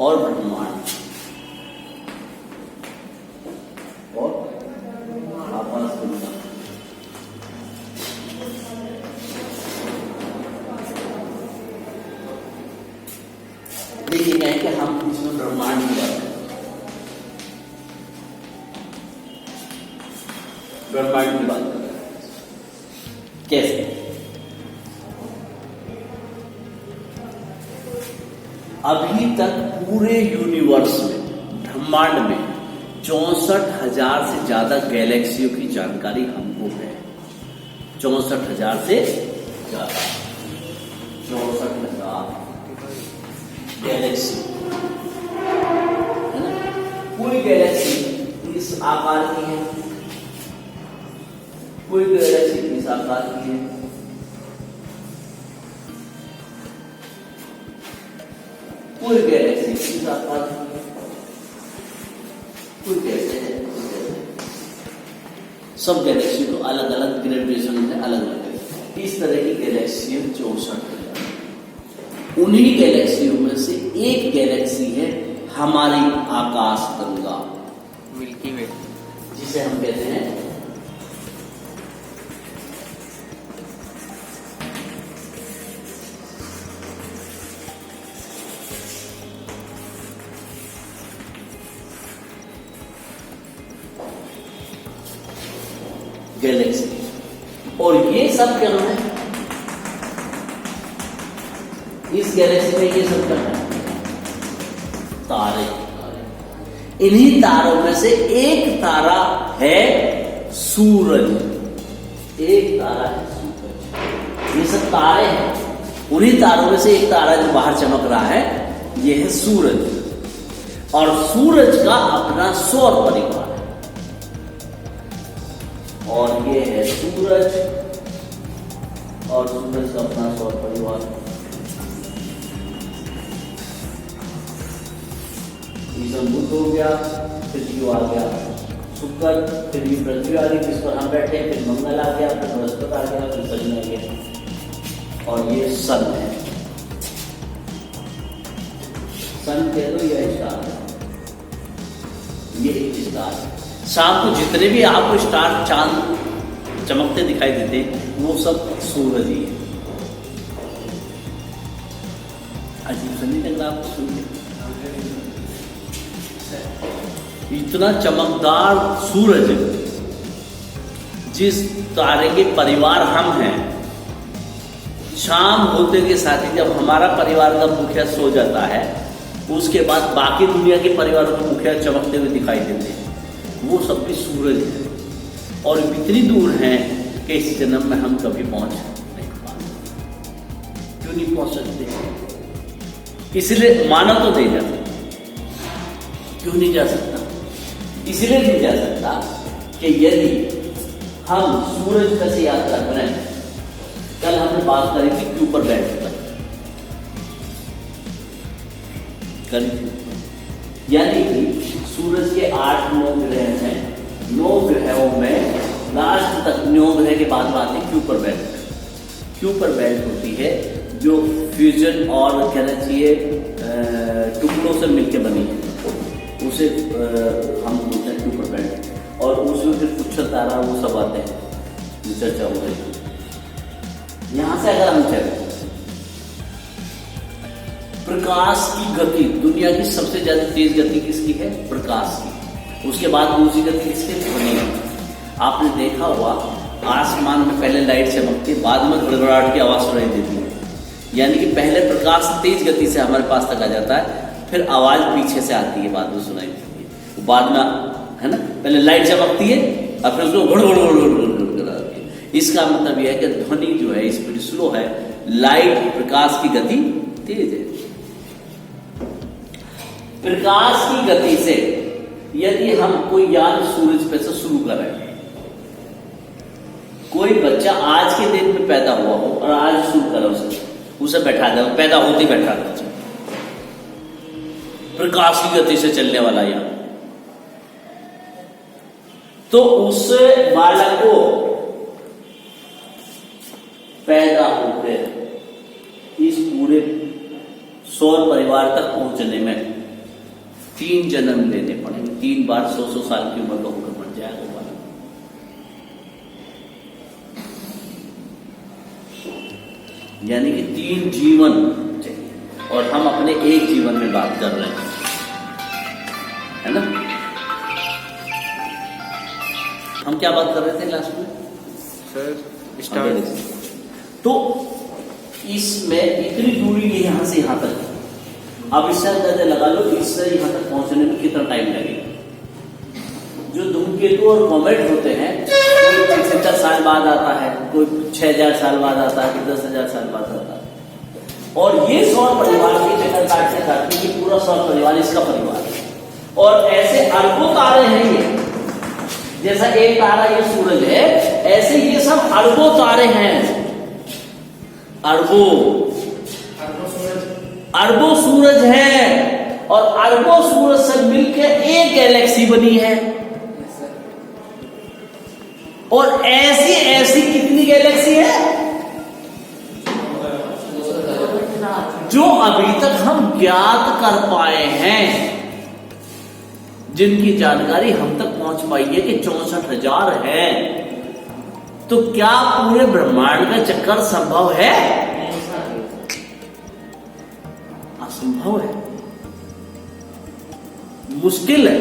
और ब्रह्मांड और आकाश गंगा। देखिए क्या है कि हम इसमें ब्रह्मांड की बात करें, ब्रह्मांड की बात करें कैसे? अभी तक पूरे यूनिवर्स में, ब्रह्मांड में 64,000 से ज्यादा गैलेक्सियों की जानकारी हमको है। 64,000 से ज्यादा, 64,000 गैलेक्सी है ना। कोई गैलेक्सी इस आकार की है, कोई गैलेक्सी इस आकार की है, कोई गैलेक्सी इस आकार की है, कोई कैसे है, कोई कैसे है। सब गैलेक्सी को अलग अलग ग्रेविटेशन में अलग अलग है। इस तरह की गैलेक्सी 64 है। उन्हीं गैलेक्सियों में से एक गैलेक्सी है हमारी आकाश गंगा, मिल्की वे, जिसे हम कहते हैं गैलेक्सी। और ये सब क्या है, इस गैलेक्सी में ये सब क्या है, तारे। इन्हीं तारों में से एक तारा है सूरज, एक तारा है सूरज। ये सब तारे हैं, उन्हीं तारों में से एक तारा जो बाहर चमक रहा है ये है सूरज। और सूरज का अपना सौर परिवार है, और ये है सूरज और सूरज का अपना सौर परिवार। बुध हो गया, फिर जीव आ गया, शुक्र, फिर ये पृथ्वी आ गई जिस पर हम बैठे, फिर मंगल आ गया, फिर बृहस्पति आ गया, फिर शनि आ गया। और ये सन है, सन कह दो या स्टार है, ये एक स्टार है। शाम को जितने भी आपको स्टार चांद चमकते दिखाई देते वो सब सूरज ही है। अजीब सा नहीं लग रहा आपको सुन के? इतना चमकदार सूरज, जिस तारे के परिवार हम हैं, शाम होते के साथ ही जब हमारा परिवार का मुखिया सो जाता है, उसके बाद बाकी दुनिया के परिवारों के मुखिया चमकते हुए दिखाई देते हैं, वो सब भी सूरज है। और इतनी दूर हैं कि इस जन्म में हम कभी पहुंच नहीं पाते। क्यों नहीं पहुंच सकते? इसलिए मानव तो नहीं जा सकता। क्यों नहीं जा सकता? इसलिए नहीं जा सकता कि यदि हम सूरज का से यात्रा करें, कल हमने बात करी थी क्यों पर बैठ करी थी, यानी कि सूरज के 8-9 ग्रह हैं। 9 ग्रहों में लास्ट तक 9 ग्रह के बाद बात है क्यों पर बेल्ट। क्यों पर बेल्ट होती है जो फ्यूजन और कहना चाहिए टुकड़ों से मिलकर बनी है, उसे हम बोलते हैं क्यों पर बेल्ट। और उसमें फिर पुच्छर तारा वो सब आते हैं जो चर्चा हो रही है। यहां से अगर हम चलें, प्रकाश की गति, दुनिया की सबसे ज्यादा तेज गति किसकी है? प्रकाश की। उसके बाद दूसरी गति किसकी? ध्वनि की। आपने देखा हुआ आसमान में पहले लाइट चमकती है, बाद में गड़गड़ाहट की आवाज सुनाई देती है। यानी कि पहले प्रकाश तेज गति से हमारे पास तक आ जाता है, फिर आवाज पीछे से आती है, बाद में सुनाई देती है। बाद में है ना, पहले लाइट चमकती है और फिर उसको घड़ घड़ घड़ घड़ घड़ आती है। इसका मतलब यह है कि ध्वनि जो है स्पीड स्लो है, लाइट प्रकाश की गति तेज है। प्रकाश की गति से यदि हम कोई यान सूरज पे से शुरू करें, कोई बच्चा आज के दिन में पैदा हुआ हो और आज शुरू करें, उसे बैठा दे, पैदा होते ही बैठा दे, प्रकाश की गति से चलने वाला यान, तो उस बालक को पैदा होकर इस पूरे सौर परिवार तक पहुंचने में 3 जन्म लेने पड़ेंगे, 3 बार 100 साल की उम्र का होकर मर जाएगा वो वाला। यानी कि 3 जीवन चाहिए, और हम अपने एक जीवन में बात कर रहे हैं, है ना। हम क्या बात कर रहे थे लास्ट में सर? तो इसमें इतनी दूरी यहां से यहां तक, अब इससे अंदाजा लगा लो इससे यहां तक पहुंचने में कितना टाइम लगेगा। जो धूमकेतु और कॉमेट होते हैं, कोई 75 साल बाद आता है, कोई 6000 साल बाद आता है, कोई 10,000 साल बाद आता है। और ये सौर परिवार के चक्कर काटते काटते ये पूरा सौर परिवार इसका परिवार है। और ऐसे अरबों तारे हैं ये, जैसा एक तारा ये सूरज है, ऐसे ये सब अरबों तारे हैं। अरबों सूरज है, और अरबों सूरज से मिलकर एक गैलेक्सी बनी है। और ऐसी ऐसी कितनी गैलेक्सी है जो अभी तक हम ज्ञात कर पाए हैं, जिनकी जानकारी हम तक पहुंच पाई है कि 64,000 है। तो क्या पूरे ब्रह्मांड का चक्कर संभव है? असंभव है, मुश्किल है।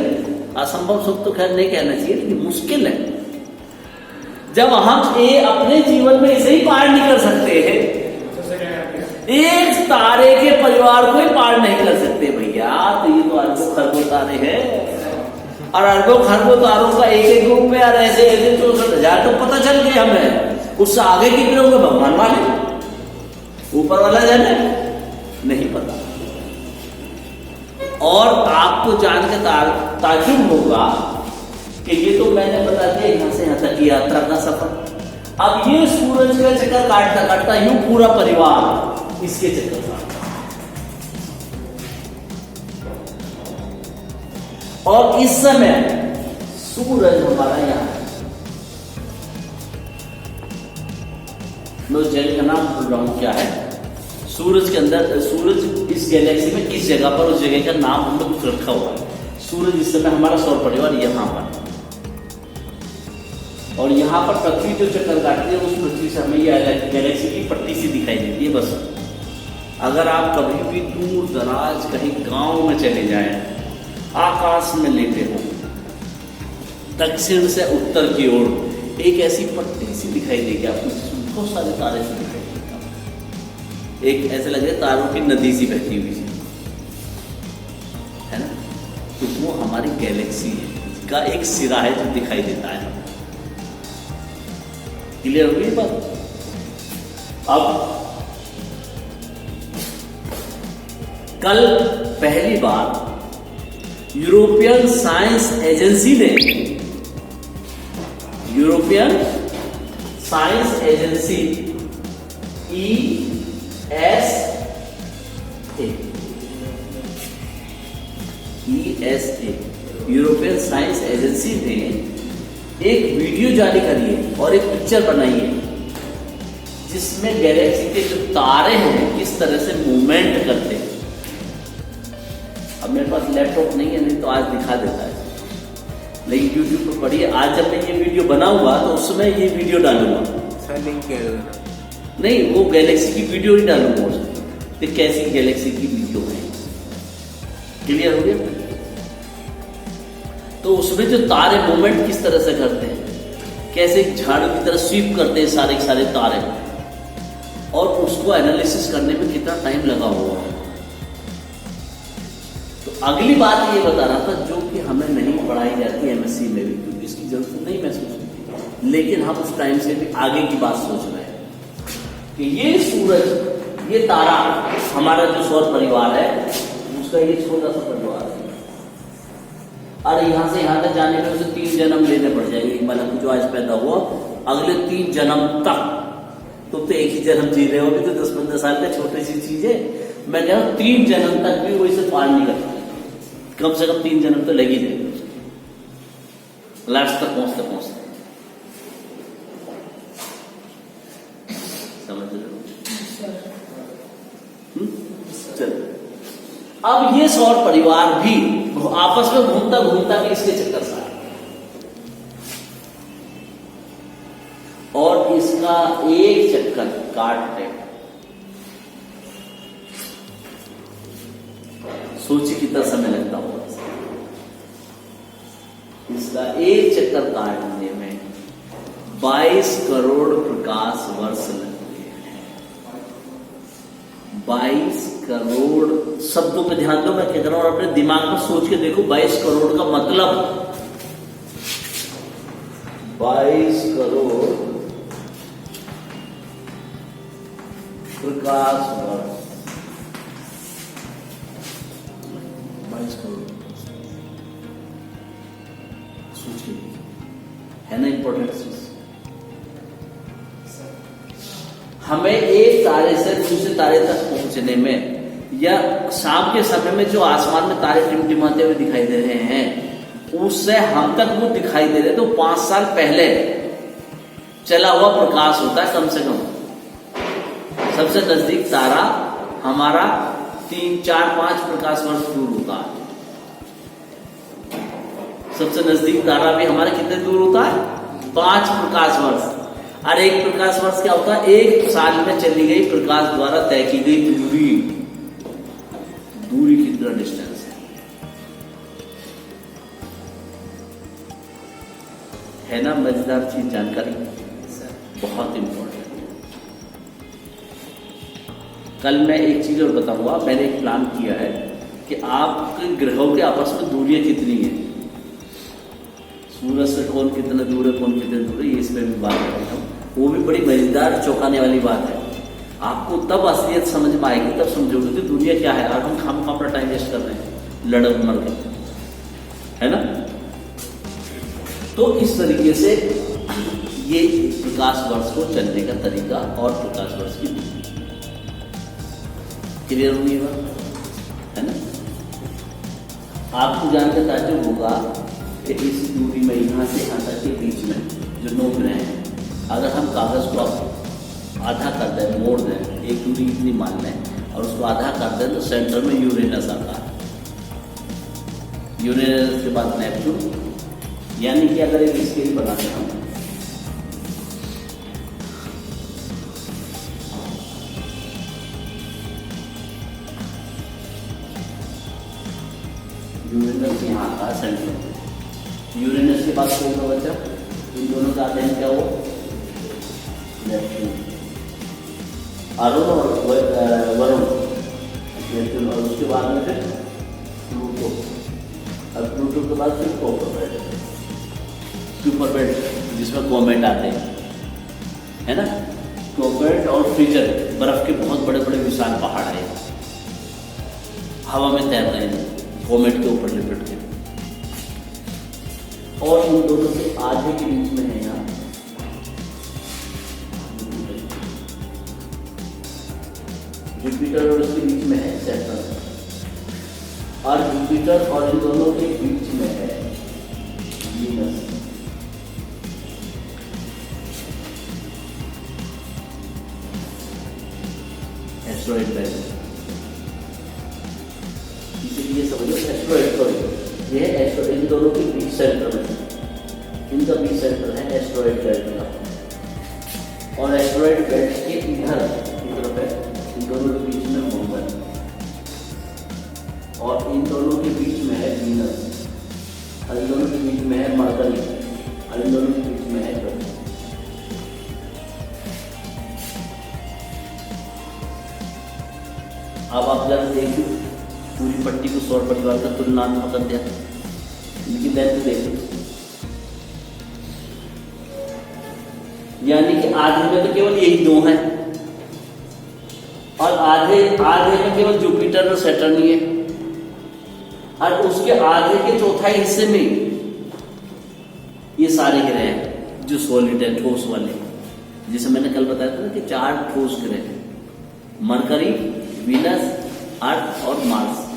असंभव शब्द तो खैर नहीं कहना चाहिए, लेकिन मुश्किल है। जब हम अपने जीवन में इसे ही पार नहीं कर सकते हैं, एक तारे के परिवार को ही पार नहीं कर सकते भैया, तो ये तो अरबों खरबों तारे हैं। और अरबों खरबों तारों का एक एक ग्रुप में ऐसे 64,000 तो पता चल गया हमें। उससे आगे कितने होंगे भगवान वाले, ऊपर वाला जाने नहीं पता। और आपको जान के ताज्जुब होगा कि ये तो मैंने बता दिया यहां से यहां तक की यात्रा का सफर। अब ये सूरज का चक्कर काटता काटता यूं पूरा परिवार इसके चक्कर काटता, और इस समय सूरज हमारा यहां है। मैं उस जगह का नाम भूल रहा हूं क्या है, सूरज के अंदर, सूरज इस गैलेक्सी में किस जगह पर, उस जगह का नाम हम लोग रखा हुआ है। सूरज इस समय हमारा सौर परिवार यहां पर, और यहां पर पृथ्वी जो चक्कर काटती है, उस पृथ्वी से हमें यह गैलेक्सी की पट्टी सी दिखाई देती है बस। अगर आप कभी भी दूर दराज कहीं गांव में चले जाएं, आकाश में लेटे हो, दक्षिण से उत्तर की ओर एक ऐसी पट्टी सी दिखाई देगी आपको, जिसमें बहुत सारे तारे से दिखाई देगा। एक ऐसे लगे तारों की नदी सी बहती हुई है ना। तो वो हमारी गैलेक्सी का एक सिरा है जो दिखाई देता है। क्लियर हो गई बात? अब कल पहली बार यूरोपियन साइंस एजेंसी ने, European science agency ESA, European science agency ने एक वीडियो जारी करी है और एक पिक्चर बनाई है, जिसमें गैलेक्सी के जो तारे हैं किस तरह से मूवमेंट करते हैं। अब मेरे पास लैपटॉप नहीं है, नहीं तो आज दिखा देता है, लेकिन यूट्यूब पर पढ़िए। आज जब मैं ये वीडियो बनाऊंगा तो उसमें ये वीडियो डालूंगा, नहीं वो गैलेक्सी की वीडियो ही डालूंगा उसमें, तो कैसी गैलेक्सी की वीडियो है। क्लियर हो गया? तो उसमें जो तारे मूवमेंट किस तरह से करते हैं, कैसे झाड़ू की तरह स्वीप करते हैं सारे के सारे तारे, और उसको एनालिसिस करने में कितना टाइम लगा हुआ है। तो अगली बात ये बता रहा था, जो कि हमें नहीं पढ़ाई जाती एमएससी में भी, क्योंकि इसकी जरूरत नहीं महसूस होती, लेकिन हम उस टाइम से भी आगे की बात सोच रहे हैं कि ये सूरज, ये तारा हमारा जो सौर परिवार है, उसका ये छोटा सा परिवार है। और यहां से यहां तक जाने में उसे 3 जन्म लेने पड़ जाएंगे। मतलब जो आज पैदा हुआ, अगले 3 जन्म तक तुम तो एक ही जन्म जी रहे हो, भी तो 10-15 साल का छोटी सी चीज है। मैं कह रहा हूं 3 जन्म तक भी वो इसे पार नहीं करता, कम से कम 3 जन्म तो लग ही जाएंगे लास्ट तक पहुंचते पहुंचते। समझ रहे हो? चलो, अब ये सौर परिवार भी आपस में घूमता घूमता भी इसके चक्कर से और इसका एक चक्कर काटने सोचिए कितना समय लगता होगा। इसका एक चक्कर काटने में 22 करोड़ प्रकाश वर्ष लगते हैं। 22 करोड़ शब्दों पे ध्यान दो, मैं कह रहा हूं और अपने दिमाग में सोच के देखो 22 करोड़ का मतलब 22 करोड़ प्रकाश वर्ष 22 करोड़ सोच के देखिए, है ना इंपॉर्टेंट चीज। हमें एक तारे से दूसरे तारे तक पहुंचने में या शाम के समय में जो आसमान में तारे टिमटिमाते हुए दिखाई दे रहे हैं उससे हम तक वो दिखाई दे रहे तो 5 साल पहले चला हुआ प्रकाश होता है कम से कम। सबसे नजदीक तारा हमारा 3, 4, 5 प्रकाश वर्ष दूर होता है। सबसे नजदीक तारा भी हमारे कितने दूर होता है? 5 प्रकाश वर्ष। और एक प्रकाश वर्ष क्या होता है? एक साल में चली गई प्रकाश द्वारा तय की गई दूरी। दूरी कितना डिस्टेंस है ना? मजेदार चीज जानकारी, बहुत इंपॉर्टेंट। कल मैं एक चीज और बताऊंगा। मैंने एक प्लान किया है कि आपके ग्रहों के आपस में दूरियां कितनी है, सूरज से कौन कितना दूर है, कौन कितने दूर है, ये इस पर भी बात करता हूँ। वो भी बड़ी मजेदार चौंकाने वाली बात है। आपको तब असलियत समझ में आएगी, तब समझोगे कि दुनिया क्या है और हम अपना टाइम वेस्ट कर रहे हैं लड़ मर के, है ना? तो इस तरीके से ये प्रकाश वर्ष को चलने का तरीका और प्रकाश वर्ष की दूरी क्लियर होगी बात, है ना? आपको जानकर ताज्जुब होगा कि इस दूरी में यहाँ से यहाँ तक के बीच में जो 9 ग्रह हैं, अगर हम कागज को आधा कर दें, मोड़ दें, एक दूरी इतनी मान लें और उसको आधा कर दें तो सेंटर में यूरेनस आता है। यूरेनस के बाद नेपच्यून, यानी कि अगर एक स्केल बनाते हम यूरेनस यहाँ आता है सेंटर में। यूरेनस के बाद कौन सा बचा? इन दोनों का अध्ययन क्या हो? नेपच्यून। अरुण और वरुण, नेपच्यून। और उसके बाद में फिर प्लूटो। और प्लूटो के बाद फिर सुपर बेल्ट जिसमें कॉमेट आते हैं, है ना? कॉमेट और फ्रीजर, बर्फ के बहुत बड़े बड़े विशाल पहाड़ है, हवा में तैर रहे हैं कॉमेट के ऊपर लिपट के। और उन दोनों के आधे के बीच में है यहाँ जुपिटर और उसके बीच में है सैटर्न। और जुपिटर और इन दोनों के बीच में है वीनस। एस्ट्रॉइड बेल्ट, इसीलिए समझो एस्ट्रॉइड, ये एस्ट्रॉइड इन दोनों के बीच सेंटर में, इनका बीच सेंटर है एस्ट्रॉइड बेल्ट का। और एस्ट्रॉइड बेल्ट के इधर की तरफ है इन दोनों के बीच में मंगल, और इन दोनों के बीच में है वीनस, और इन दोनों के बीच में है मरकरी, और इन दोनों के बीच में है ग्रह। अब आप जब देखिए पूरी पट्टी को सौर परिवार का तुलनात्मक अध्ययन, इनकी लेंथ देखिए, यानी कि आधे में तो केवल यही 2 हैं और आधे में केवल जुपिटर और सैटर्न ही है, और उसके आधे के चौथाई हिस्से में ये सारे ग्रह हैं जो सॉलिड है, ठोस वाले। जैसे मैंने कल बताया था ना कि 4 ठोस ग्रह हैं, मरकरी, वीनस, अर्थ और मार्स।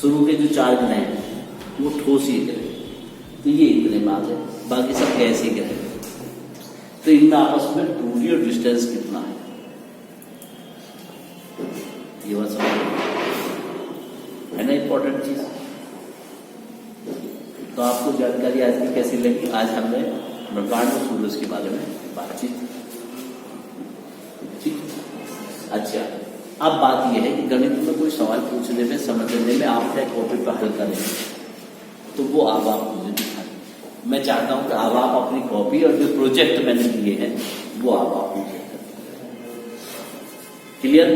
शुरू के जो 4 ग्रह हैं वो ठोस ही ग्रह, तो ये इतने बात है, बाकी सब गैस ही ग्रह। तो इनमें आपस में दूरी और डिस्टेंस कितना है ये बात समझ है ना, इंपॉर्टेंट चीज। तो आपको जानकारी आज की कैसी लगी? आज हमने ब्रह्मांड और सूरज के बारे में बातचीत। ठीक, अच्छा, अब बात यह है कि गणित में कोई सवाल पूछने में, समझने में आप क्या कॉपी पर हल करें, तो वो अब आप मुझे दिखाएं। मैं चाहता हूं कि अब आप अपनी कॉपी और जो प्रोजेक्ट मैंने दिए हैं वो आप मुझे क्लियर।